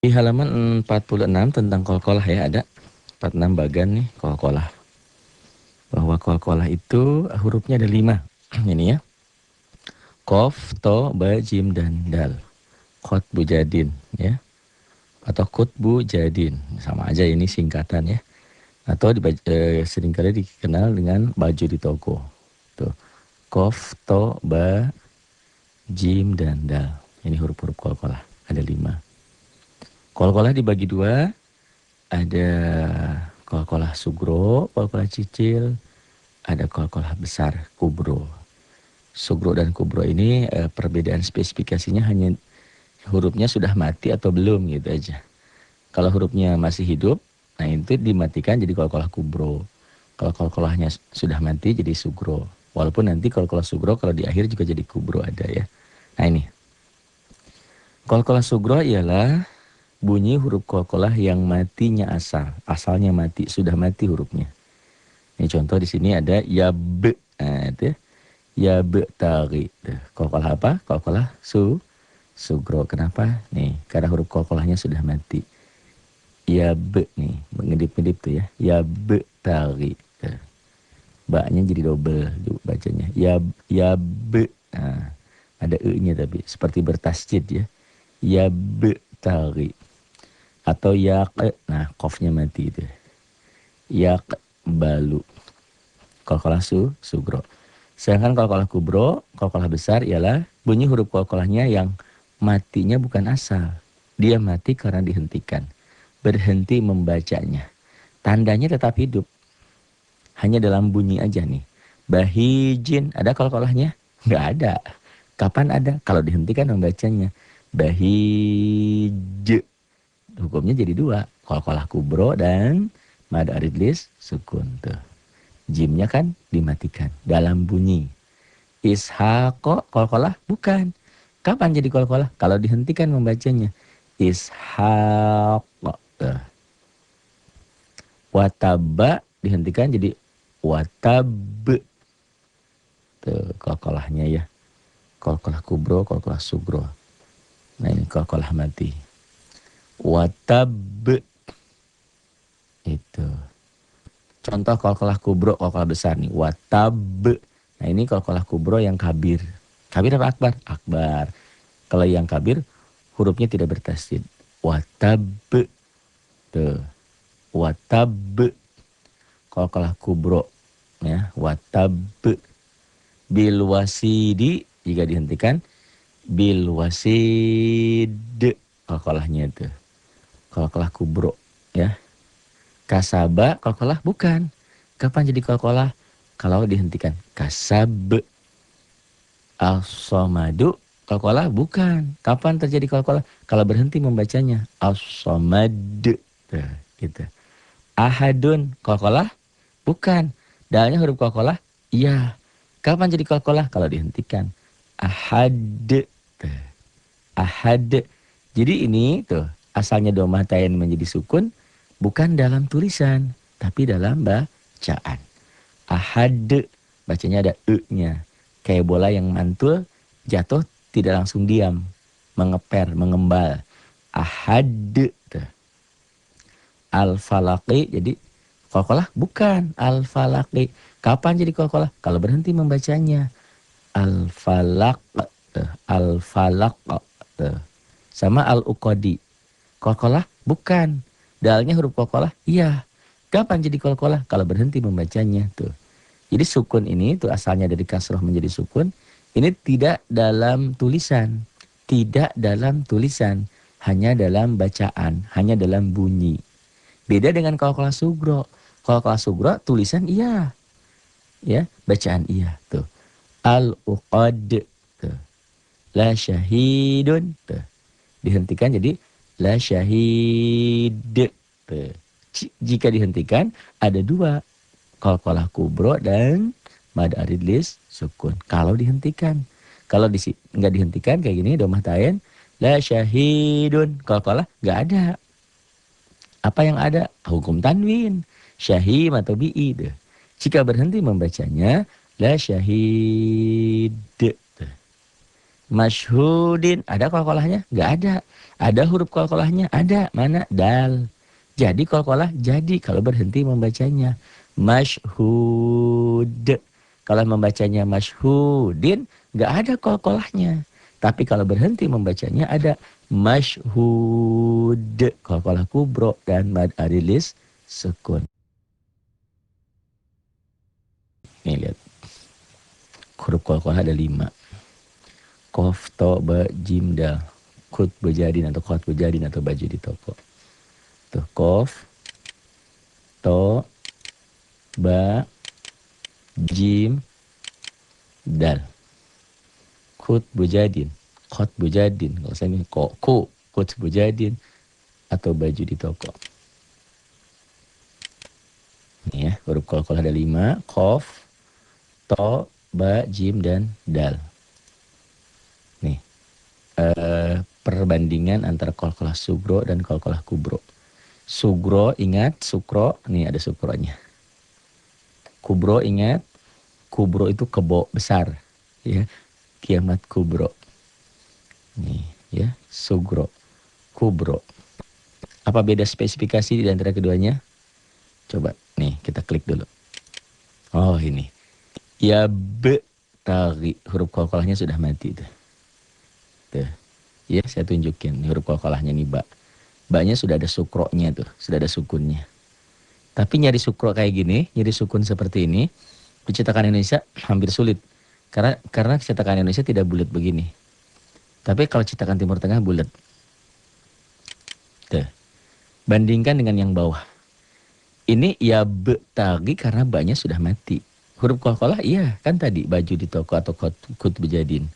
Di halaman 46 tentang qalqalah ya, ada 46 bagan nih qalqalah. Bahwa qalqalah itu hurufnya ada 5. Ini ya. Qaf, to, ba, jim, dan dal. Qutbu jadin ya. Atau kutbu jadin. Sama aja, ini singkatan ya. Atau seringkali dikenal dengan baju di toko. Tuh. Qaf, to, ba, jim, dan dal. Ini huruf-huruf qalqalah. Ada 5. Qalqalah dibagi 2. Ada qalqalah sugro, qalqalah cicil, ada qalqalah besar, kubro. Sugro dan kubro ini perbedaan spesifikasinya hanya hurufnya sudah mati atau belum gitu aja. Kalau hurufnya masih hidup, nah itu dimatikan jadi qalqalah kubro. Kalau qalqalahnya sudah mati jadi sugro. Walaupun nanti qalqalah sugro kalau di akhir juga jadi kubro ada ya. Nah ini. Qalqalah sugro ialah bunyi huruf qalqalah yang matinya asalnya mati, sudah mati hurufnya. Ini contoh di sini ada ya be, nah itu ya, ya be tari. Qalqalah apa? Qalqalah sugro. Kenapa? Nih, karena huruf qalqalahnya sudah mati. Ya be nih, mengedip-ngedip tuh ya. Ya be tari. Ba-nya jadi double bacanya. Ya be. Nah, ada e-nya tapi seperti bertasjid ya. Ya be tari. Atau yak, nah qafnya mati itu. Yak balu. Qalqalah sugro. Sedangkan qalqalah kubro, qalqalah besar ialah bunyi huruf qalqalahnya yang matinya bukan asal. Dia mati karena dihentikan. Berhenti membacanya. Tandanya tetap hidup. Hanya dalam bunyi aja nih. Bahijin, ada qalqalahnya? Nggak ada. Kapan ada? Kalau dihentikan membacanya. Bahij. Hukumnya jadi 2. Qalqalah kubro dan mad aridlis sukun tuh. Jimnya kan dimatikan dalam bunyi. Ishaqo qalqalah bukan. Kapan jadi qalqalah? Kalau dihentikan membacanya. Ishaq. Tuh. Wataba dihentikan jadi watab. Tuh qalqalahnya ya. Qalqalah kubro, qalqalah sugro. Nah ini qalqalah mati. Watab. Itu. Contoh qalqalah kubro, qalqalah besar nih. Watab. Nah ini qalqalah kubro yang kabir. Kabir apa akbar? Akbar. Kalau yang kabir, hurufnya tidak bertasydid. Watab. Tuh. Watab. Qalqalah kubro. Ya. Watab. Bil wasidi. Jika dihentikan. Bil wasid. Qalqalahnya itu. Qalqalah kubro. Ya. Kasaba, qalqalah bukan. Kapan jadi qalqalah? Kalau dihentikan. Kasab. As-somadu, qalqalah bukan. Kapan terjadi qalqalah? Kalau berhenti membacanya. As-somad. Gitu. Ahadun, qalqalah bukan. Dalnya huruf qalqalah? Iya. Kapan jadi qalqalah? Kalau dihentikan. Ahad. Ahad. Jadi ini tuh asalnya domah tain menjadi sukun. Bukan dalam tulisan, tapi dalam bacaan. Ahad, bacanya ada e-nya. Kayak bola yang mantul, jatuh tidak langsung diam. Mengeper, mengembal. Ahad. Al-falaqi, jadi qalqalah bukan. Al-falaqi. Kapan jadi qalqalah? Kalau berhenti membacanya. Al-falaq. Al-falaq. Sama al-uqadi. Qalqalah bukan. Dalnya huruf qalqalah? Iya. Kapan jadi qalqalah? Kalau berhenti membacanya tuh. Jadi sukun ini tuh asalnya dari kasroh menjadi sukun. Ini tidak dalam tulisan. Tidak dalam tulisan. Hanya dalam bacaan. Hanya dalam bunyi. Beda dengan qalqalah sugro. Qalqalah sugro tulisan iya. Ya, bacaan iya tuh. Al-uqad tuh. La syahidun tuh. Dihentikan jadi la syahid. Jika dihentikan ada 2. Qalqalah kubro dan mad aridlis sukun. Kalau dihentikan. Kalau nggak dihentikan kayak gini domah tain. La syahidun. Qalqalah nggak ada. Apa yang ada? Hukum tanwin. Syahim atau bi'i. Jika berhenti membacanya. La syahid. Masyhudin, ada qalqalahnya? Nggak ada. Ada huruf qalqalahnya? Ada. Mana? Dal. Jadi qalqalah jadi kalau berhenti membacanya. Masyhud. Kalau membacanya masyhudin, nggak ada qalqalahnya. Tapi kalau berhenti membacanya ada masyhud. Qalqalah kubro dan mad arilis sukun. Nih lihat. Huruf qalqalah ada 5. Qaf, to, ba, jim, dal. Kut bejadin atau kot bejadin atau baju di toko. Tuh, qaf, to, ba, jim, dal. Kut bejadin, kot bejadin. Kalau saya ini kut bejadin atau baju di toko. Ini ya, huruf qalqalah ada 5. Qaf, to, ba, jim, dan dal. Nih, perbandingan antara qalqalah sugro dan qalqalah kubro. Sugro ingat, sukro, nih ada sukronya. Kubro ingat, kubro itu kebo besar, ya. Kiamat kubro. Nih, ya, sugro, kubro. Apa beda spesifikasi di antara keduanya? Coba, nih kita klik dulu. Oh ini, ya be tari, huruf qalqalahnya sudah mati tuh. Tuh, ya saya tunjukin huruf qalqalahnya nih ba. Ba-nya sudah ada sukronya tuh, sudah ada sukunnya. Tapi nyari sukro kayak gini, nyari sukun seperti ini, di cetakan Indonesia hampir sulit. Karena cetakan Indonesia tidak bulat begini. Tapi kalau cetakan Timur Tengah bulat. Tuh. Bandingkan dengan yang bawah. Ini ya be tagi karena ba-nya sudah mati. Huruf qalqalah iya kan tadi baju di toko atau kut bejadin.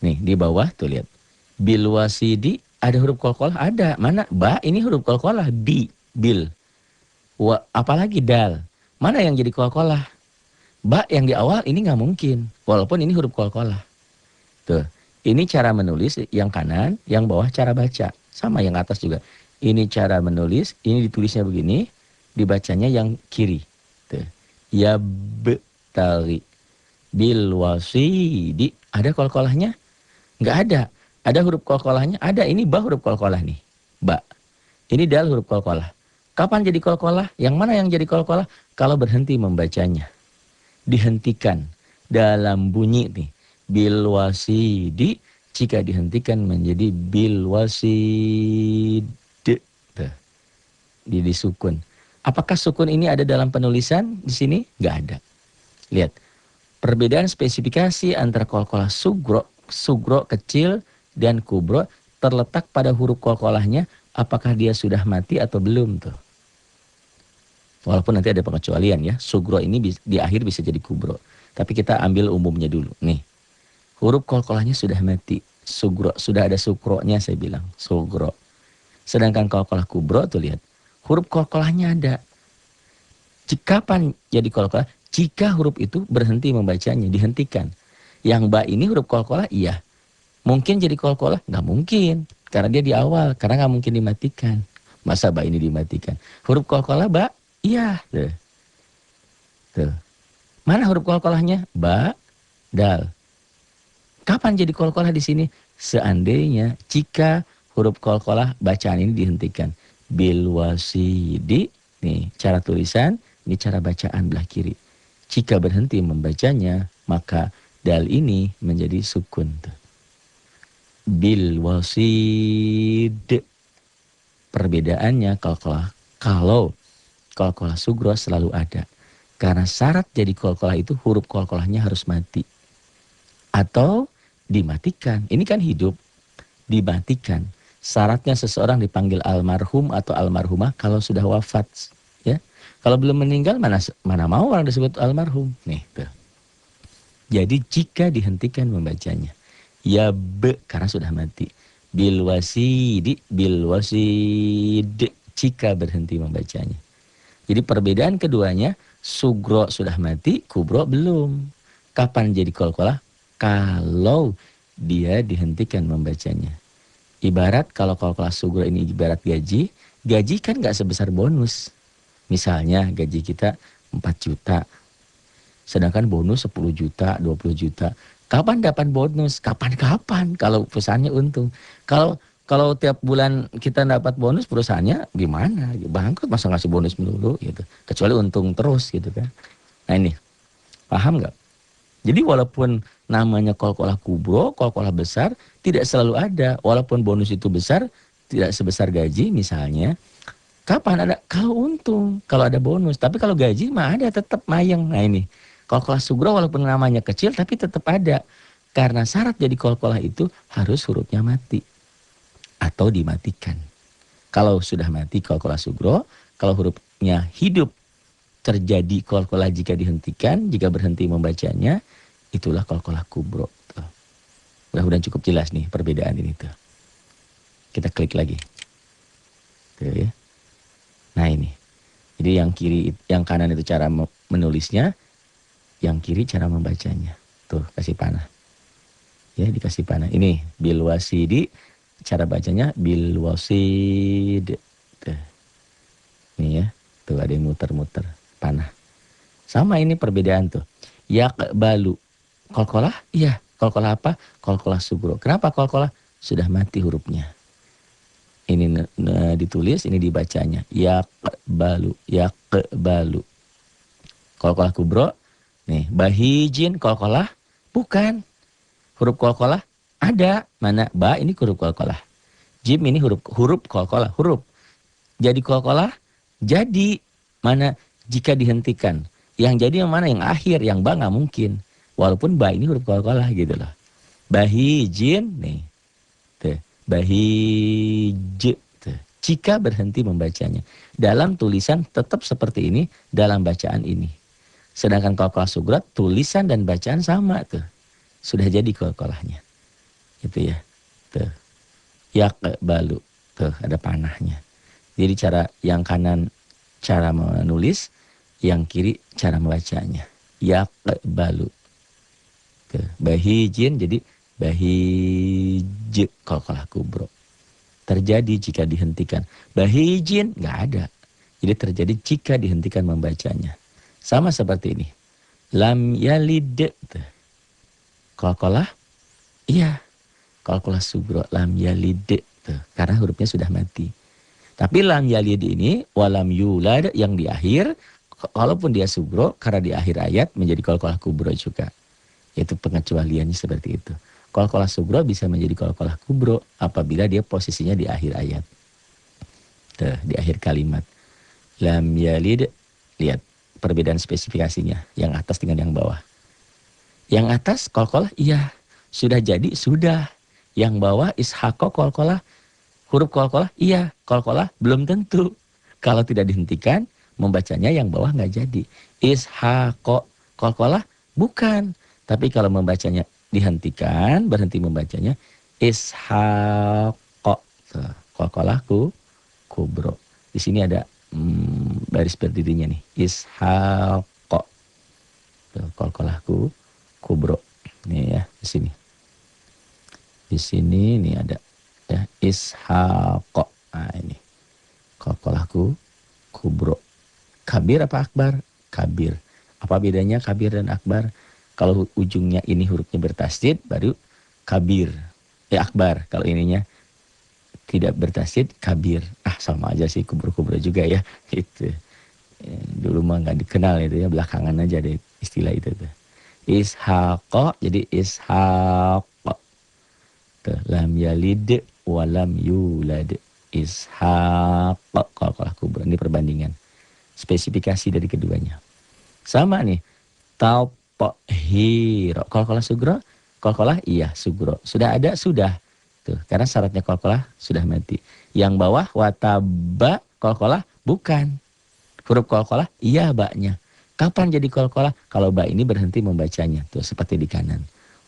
Nih di bawah tuh lihat. Bil wasidi ada huruf qalqalah ada. Mana? Ba ini huruf qalqalah bil. Apalagi dal. Mana yang jadi qalqalah? Ba yang di awal ini nggak mungkin. Walaupun ini huruf qalqalah. Tuh. Ini cara menulis yang kanan, yang bawah cara baca. Sama yang atas juga. Ini cara menulis, ini ditulisnya begini, dibacanya yang kiri. Tuh. Ya betali bil wasidi. Ada qalqalahnya? Nggak ada. Ada huruf qalqalahnya? Ada. Ini ba huruf qalqalah nih. Ba. Ini dal huruf qalqalah. Kapan jadi qalqalah? Yang mana yang jadi qalqalah? Kalau berhenti membacanya. Dihentikan dalam bunyi nih. Bil wasidi. Jika dihentikan menjadi bil wasid. Tuh. Di sukun. Apakah sukun ini ada dalam penulisan di sini? Nggak ada. Lihat. Perbedaan spesifikasi antara qalqalah sugro kecil dan kubro terletak pada huruf qalqalahnya. Apakah dia sudah mati atau belum tuh. Walaupun nanti ada pengecualian ya. Sugro ini di akhir bisa jadi kubro. Tapi kita ambil umumnya dulu. Nih. Huruf qalqalahnya sudah mati. Sugro. Sudah ada sukronya saya bilang. Sugro. Sedangkan qalqalah kubro tuh lihat. Huruf qalqalahnya ada. Kapan jadi qalqalah? Jika huruf itu berhenti membacanya. Dihentikan. Yang ba ini huruf qalqalah iya. Mungkin jadi qalqalah? Nggak mungkin. Karena dia di awal. Karena nggak mungkin dimatikan. Masa ba ini dimatikan? Huruf qalqalah ba? Iya. Tuh. Tuh. Mana huruf qalqalahnya? Ba, dal. Kapan jadi qalqalah di sini? Seandainya jika huruf qalqalah bacaan ini dihentikan. Bil wasidi. Nih cara tulisan. Ini cara bacaan belah kiri. Jika berhenti membacanya, maka dal ini menjadi sukun. Tuh. Bil wasid. Perbedaannya kalau qalqalah sugro selalu ada. Karena syarat jadi qalqalah itu huruf qalqalahnya harus mati. Atau dimatikan. Ini kan hidup. Dimatikan. Syaratnya seseorang dipanggil almarhum atau almarhumah kalau sudah wafat. Ya. Kalau belum meninggal mana mau orang disebut almarhum. Nih tuh. Jadi jika dihentikan membacanya. Ya be karena sudah mati. Bil wasidi. Bil wasid. Jika berhenti membacanya. Jadi perbedaan keduanya, sugro sudah mati, kubro belum. Kapan jadi qalqalah? Kalau dia dihentikan membacanya. Ibarat kalau qalqalah sugro ini ibarat gaji, gaji kan nggak sebesar bonus. Misalnya gaji kita 4 juta, sedangkan bonus 10 juta, 20 juta. Kapan dapat bonus? Kapan-kapan kalau perusahaannya untung. Kalau kalau tiap bulan kita dapat bonus, perusahaannya gimana? Bangkrut, masa ngasih bonus melulu gitu. Kecuali untung terus gitu kan. Nah ini, paham nggak? Jadi walaupun namanya kol-kolah kubro, kol-kolah besar, tidak selalu ada. Walaupun bonus itu besar, tidak sebesar gaji misalnya. Kapan ada? Kalau untung, kalau ada bonus. Tapi kalau gaji mah ada, tetap mayeng. Nah ini, kol-kolah sugro walaupun namanya kecil, tapi tetap ada. Karena syarat jadi kol-kolah itu harus hurufnya mati atau dimatikan. Kalau sudah mati kol-kolah sugro, kalau hurufnya hidup terjadi kol-kolah jika dihentikan, jika berhenti membacanya, itulah kol-kolah kubro. Tuh. Mudah-mudahan cukup jelas nih perbedaan ini tuh. Kita klik lagi. Tuh ya. Nah ini. Jadi yang kiri, yang kanan itu cara menulisnya, yang kiri cara membacanya. Tuh, kasih panah. Ya, dikasih panah. Ini bilwasidi, cara bacanya bilwasid. Tuh. Ini ya. Tuh ada yang muter-muter panah. Sama ini perbedaan tuh. Yakbalu. Kolkolah? Iya. Kolkolah apa? Kolkolah sugro. Kenapa kolkolah? Sudah mati hurufnya. Ini ditulis, ini dibacanya. Yakbalu. Yakbalu. Kolkolah kubro. Nih, bahijin kolkolah? Bukan. Huruf kolkolah ada. Mana? Ba ini huruf kolkolah. Jim ini huruf kolkolah. Huruf. Jadi kolkolah? Jadi. Mana? Jika dihentikan. Yang jadi yang mana? Yang akhir. Yang ba nggak mungkin. Walaupun ba ini huruf kolkolah gitu loh. Bahijin. Nih. Tuh. Bahij. Tuh. Jika berhenti membacanya. Dalam tulisan tetap seperti ini. Dalam bacaan ini. Sedangkan kolkolah sugro tulisan dan bacaan sama tuh. Sudah jadi kolkolahnya. Gitu ya. Tuh. Yakbalu. Tuh ada panahnya. Jadi cara yang kanan cara menulis, yang kiri cara membacanya. Yakbalu. Tuh. Bahijin jadi bahij kolkolah kubro. Terjadi jika dihentikan. Bahijin nggak ada. Jadi terjadi jika dihentikan membacanya. Sama seperti ini. Lam yalid. Tuh. Kolkolah? Iya. Kolkolah sugro. Lam yalid. Tuh. Karena hurufnya sudah mati. Tapi lam yalid ini, walam yulad yang di akhir, walaupun dia sugro, karena di akhir ayat menjadi kolkolah kubro juga. Yaitu pengecualiannya seperti itu. Kolkolah sugro bisa menjadi kolkolah kubro apabila dia posisinya di akhir ayat. Tuh, di akhir kalimat. Lam yalid, lihat perbedaan spesifikasinya. Yang atas dengan yang bawah. Yang atas kolkolah, iya. Sudah jadi, sudah. Yang bawah ishako kolkolah. Huruf kolkolah, iya. Kolkolah belum tentu. Kalau tidak dihentikan, membacanya yang bawah nggak jadi. Ishako kolkolah, bukan. Tapi kalau membacanya dihentikan, berhenti membacanya, ishako. Kolkolah kubro. Di sini ada baris berdirinya nih. Ishako. Kolkolah kubro. Nih ya, di sini. Di sini nih ada ya ishaqo. Nah ini. Kolkolah kubro. Kabir apa akbar? Kabir. Apa bedanya kabir dan akbar? Kalau ujungnya ini hurufnya bertasydid baru kabir. Akbar. Kalau ininya tidak bertasydid kabir. Sama aja sih, kubro-kubro juga ya. Itu. Dulu mah nggak dikenal itu ya, belakangan aja deh istilah itu tuh. Ishaqo jadi ishaqo. Tuh, lam yalid walam yulad. Ishaqo kolkolah kubro. Ini perbandingan. Spesifikasi dari keduanya. Sama nih. Taupohiro. Kolkolah sugro. Kolkolah iya sugro. Sudah ada? Sudah. Tuh, karena syaratnya kolkolah sudah mati. Yang bawah wataba kolkolah bukan. Huruf kolkolah iya baknya. Kapan jadi kolkolah? Kalau ba ini berhenti membacanya. Tuh seperti di kanan.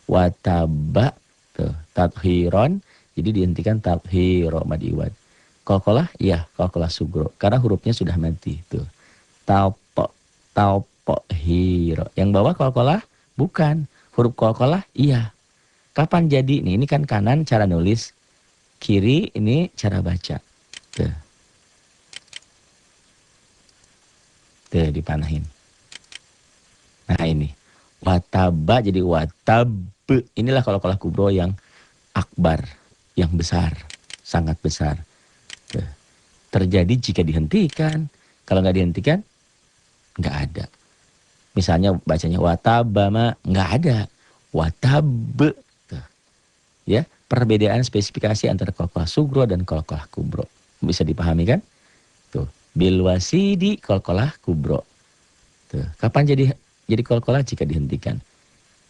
Wataba. Tuh tathiron. Jadi dihentikan tathiro mad iwad. Kolkolah? Iya kolkolah sugro. Karena hurufnya sudah mati. Tuh. Taupo hiro. Yang bawah kolkolah? Bukan. Huruf kolkolah? Iya. Kapan jadi? Nih ini kan kanan cara nulis. Kiri ini cara baca. Tuh. Dipanahin. Nah ini. Wataba jadi watab. Inilah qalqalah kubro yang akbar, yang besar, sangat besar. Tuh. Terjadi jika dihentikan. Kalau nggak dihentikan, nggak ada. Misalnya bacanya watabama, nggak ada. Watab. Tuh. Ya, perbedaan spesifikasi antara qalqalah sugro dan qalqalah kubro. Bisa dipahami kan? Tuh. Bil wasidi qalqalah kubro. Tuh. Kapan jadi qalqalah jika dihentikan?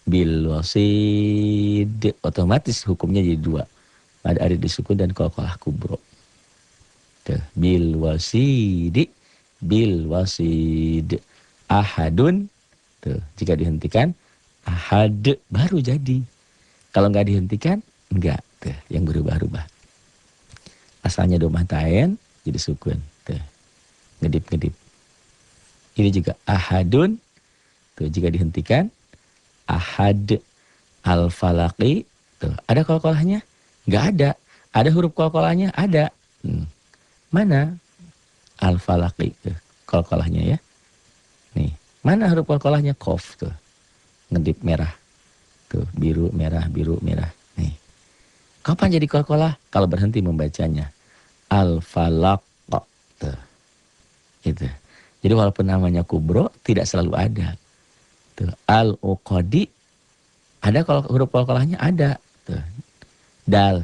Bil wasid, otomatis hukumnya jadi dua. Ada arid disukun dan qalqalah kubro. Tuh. Bil wasidi, bil wasid. Ahadun, tuh, jika dihentikan ahad baru jadi. Kalau nggak dihentikan enggak, tuh, yang berubah-ubah. Asalnya domah tain jadi sukun, tuh, ngedip-ngedip. Ini juga ahadun, tuh, jika dihentikan ahad. Al falaqi, tuh, ada qalqalahnya? Nggak ada. Ada huruf qalqalahnya? Ada. Mana al falaqi, tuh, qalqalahnya ya? Nih, mana huruf qalqalahnya? Qaf, tuh, ngedip merah, tuh, biru merah biru merah. Nih, kapan jadi qalqalah? Kalau berhenti membacanya. Al falaq, tuh, itu. Jadi walaupun namanya kubro tidak selalu ada. Tuh, al uqadi, ada kalau huruf qalqalahnya? Ada. Tuh. Dal,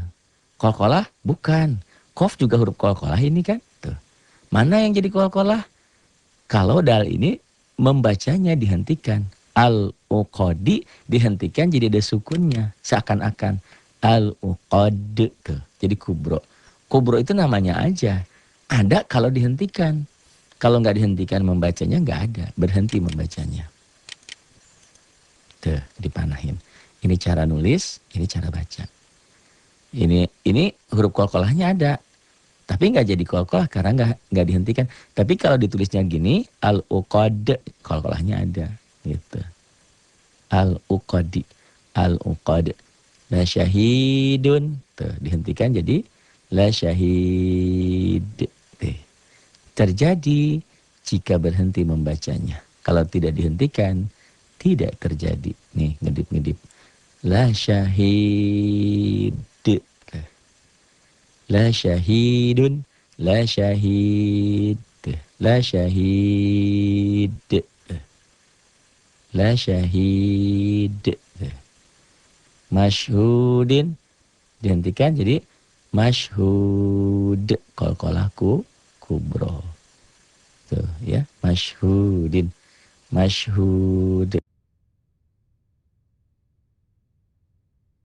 qalqalah? Bukan. Qaf juga huruf qalqalah ini kan? Tuh. Mana yang jadi qalqalah? Kalau dal ini membacanya dihentikan. Al-uqadi dihentikan jadi ada sukunnya. Seakan-akan. Al-uqad. Tuh. Jadi kubro. Kubro itu namanya aja. Ada kalau dihentikan. Kalau nggak dihentikan membacanya nggak ada. Berhenti membacanya. Tuh, dipanahin. Ini cara nulis, ini cara baca. Ini huruf qalqalahnya ada. Tapi nggak jadi qalqalah karena nggak dihentikan. Tapi kalau ditulisnya gini, al-uqad, qalqalahnya ada, gitu. Al-uqadi, al-uqad. La syahidun, tuh, dihentikan jadi la syahid. Tuh. Terjadi jika berhenti membacanya. Kalau tidak dihentikan, tidak terjadi. Nih, ngedip-ngedip. La syahid. La syahidun, la syahid, la syahid, la syahid. Masyhudin dihentikan jadi masyhud, qalqalahku kubro. Tuh ya, masyhudin, masyhud.